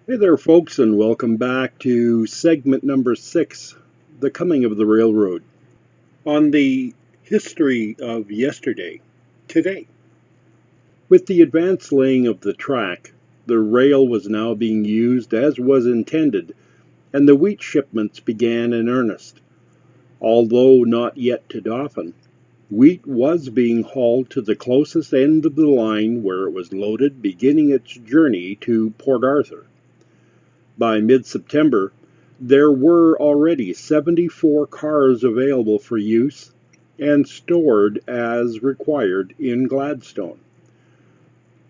Hey there, folks, and welcome back to segment number 6, The Coming of the Railroad. On the history of yesterday, today. With the advanced laying of the track, the rail was now being used as was intended, and the wheat shipments began in earnest. Although not yet to Dauphin, wheat was being hauled to the closest end of the line where it was loaded, beginning its journey to Port Arthur. By mid-September, there were already 74 cars available for use and stored as required in Gladstone.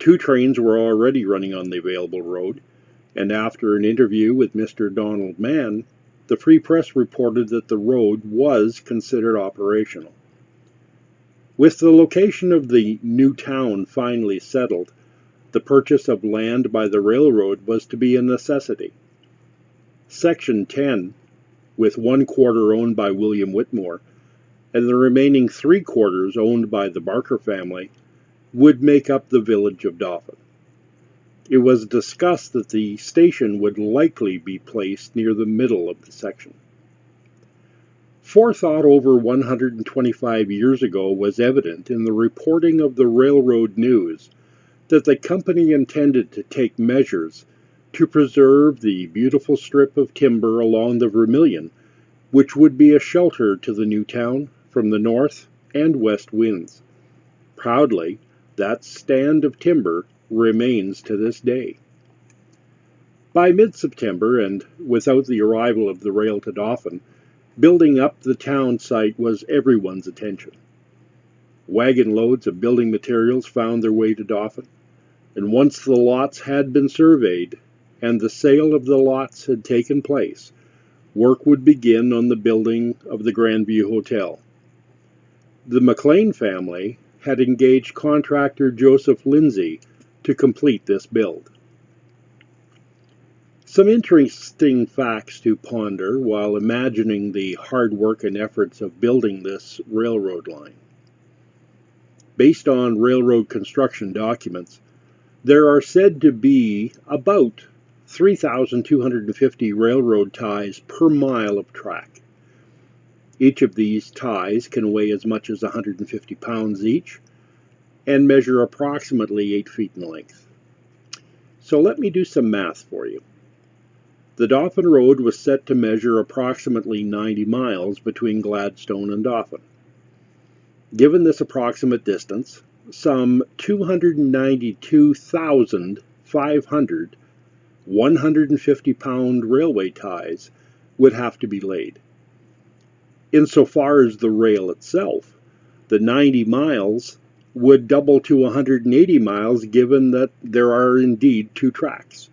2 trains were already running on the available road, and after an interview with Mr. Donald Mann, the Free Press reported that the road was considered operational. With the location of the new town finally settled, the purchase of land by the railroad was to be a necessity. Section 10, with 1/4 owned by William Whitmore, and the remaining 3/4 owned by the Barker family, would make up the village of Dauphin. It was discussed that the station would likely be placed near the middle of the section. Forethought over 125 years ago was evident in the reporting of the railroad news that the company intended to take measures to preserve the beautiful strip of timber along the Vermilion, which would be a shelter to the new town from the north and west winds. Proudly, that stand of timber remains to this day. By mid-September, and without the arrival of the rail to Dauphin, building up the town site was everyone's attention. Wagon loads of building materials found their way to Dauphin, and once the lots had been surveyed and the sale of the lots had taken place, work would begin on the building of the Grandview Hotel. The McLean family had engaged contractor Joseph Lindsay to complete this build. Some interesting facts to ponder while imagining the hard work and efforts of building this railroad line. Based on railroad construction documents, there are said to be about 3,250 railroad ties per mile of track. Each of these ties can weigh as much as 150 pounds each and measure approximately 8 feet in length. So let me do some math for you. The Dauphin Road was set to measure approximately 90 miles between Gladstone and Dauphin. Given this approximate distance, some 292,500 150-pound railway ties would have to be laid. Insofar as the rail itself, the 90 miles would double to 180 miles given that there are indeed 2 tracks.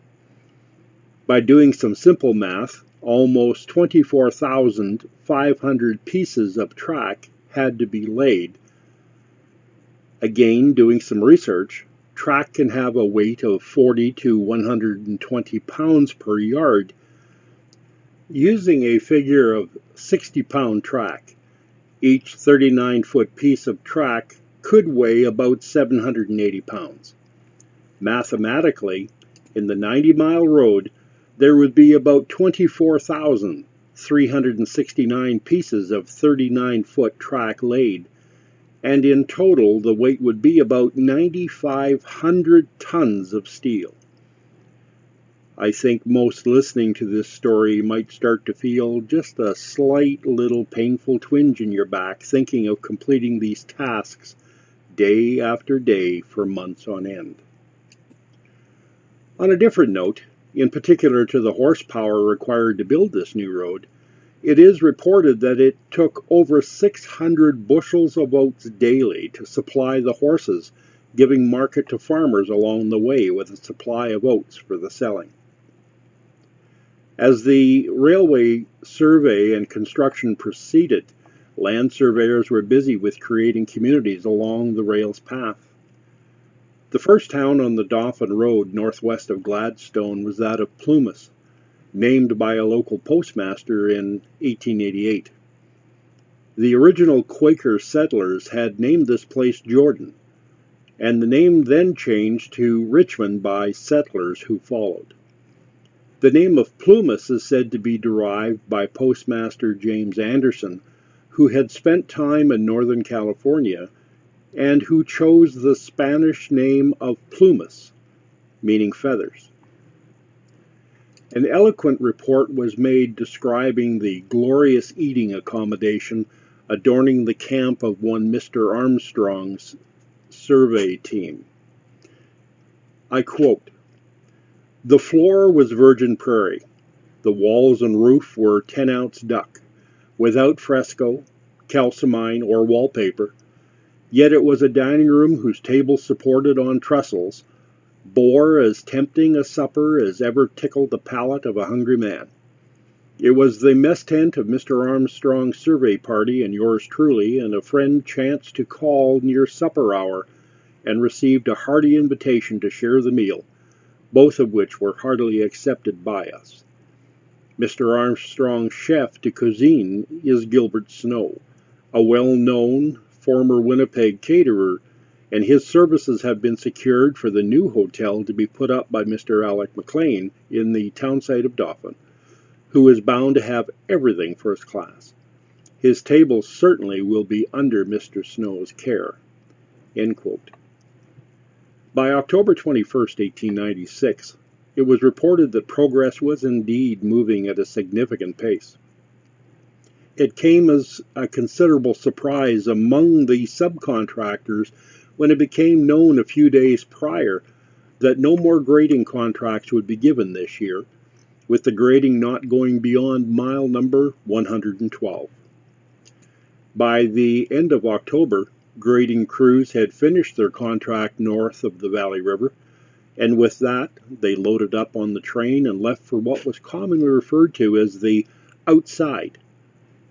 By doing some simple math, almost 24,500 pieces of track had to be laid. Again, doing some research, track can have a weight of 40 to 120 pounds per yard. Using a figure of 60-pound track, each 39-foot piece of track could weigh about 780 pounds. Mathematically, in the 90-mile road, there would be about 24,369 pieces of 39-foot track laid, and in total the weight would be about 9,500 tons of steel. I think most listening to this story might start to feel just a slight little painful twinge in your back thinking of completing these tasks day after day for months on end. On a different note, in particular to the horsepower required to build this new road, it is reported that it took over 600 bushels of oats daily to supply the horses, giving market to farmers along the way with a supply of oats for the selling. As the railway survey and construction proceeded, land surveyors were busy with creating communities along the rail's path. The first town on the Dauphin Road northwest of Gladstone was that of Plumas, named by a local postmaster in 1888. The original Quaker settlers had named this place Jordan, and the name then changed to Richmond by settlers who followed. The name of Plumas is said to be derived by Postmaster James Anderson, who had spent time in Northern California and who chose the Spanish name of plumas, meaning feathers. An eloquent report was made describing the glorious eating accommodation adorning the camp of one Mr. Armstrong's survey team. I quote, "The floor was virgin prairie. The walls and roof were 10-ounce duck, without fresco, calcimine, or wallpaper. Yet it was a dining room whose tables supported on trestles bore as tempting a supper as ever tickled the palate of a hungry man. It was the mess tent of Mr. Armstrong's survey party and yours truly, and a friend chanced to call near supper hour and received a hearty invitation to share the meal, both of which were heartily accepted by us. Mr. Armstrong's chef de cuisine is Gilbert Snow, a well-known former Winnipeg caterer, and his services have been secured for the new hotel to be put up by Mr. Alec McLean in the townsite of Dauphin, who is bound to have everything first class. His table certainly will be under Mr. Snow's care." End quote. By October 21, 1896, it was reported that progress was indeed moving at a significant pace. It came as a considerable surprise among the subcontractors when it became known a few days prior that no more grading contracts would be given this year, with the grading not going beyond mile number 112. By the end of October, grading crews had finished their contract north of the Valley River, and with that they loaded up on the train and left for what was commonly referred to as the outside,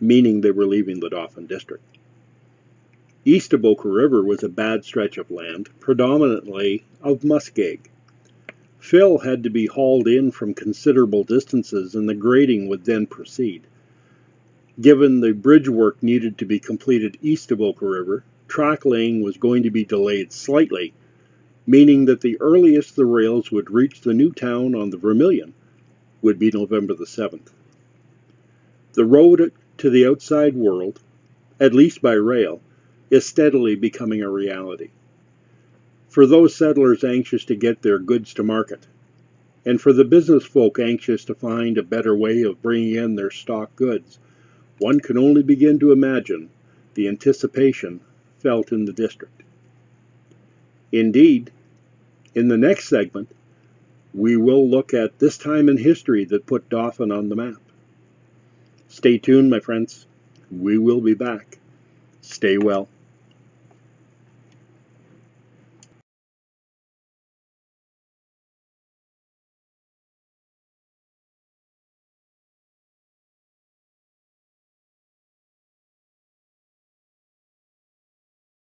meaning they were leaving the Dauphin district. East of Boca River was a bad stretch of land, predominantly of muskeg. Fill had to be hauled in from considerable distances, and the grading would then proceed. Given the bridge work needed to be completed east of Boca River, track laying was going to be delayed slightly, meaning that the earliest the rails would reach the new town on the Vermilion would be November the 7th. The road to the outside world, at least by rail, is steadily becoming a reality. For those settlers anxious to get their goods to market, and for the business folk anxious to find a better way of bringing in their stock goods, one can only begin to imagine the anticipation felt in the district. Indeed, in the next segment, we will look at this time in history that put Dauphin on the map. Stay tuned, my friends. We will be back. Stay well.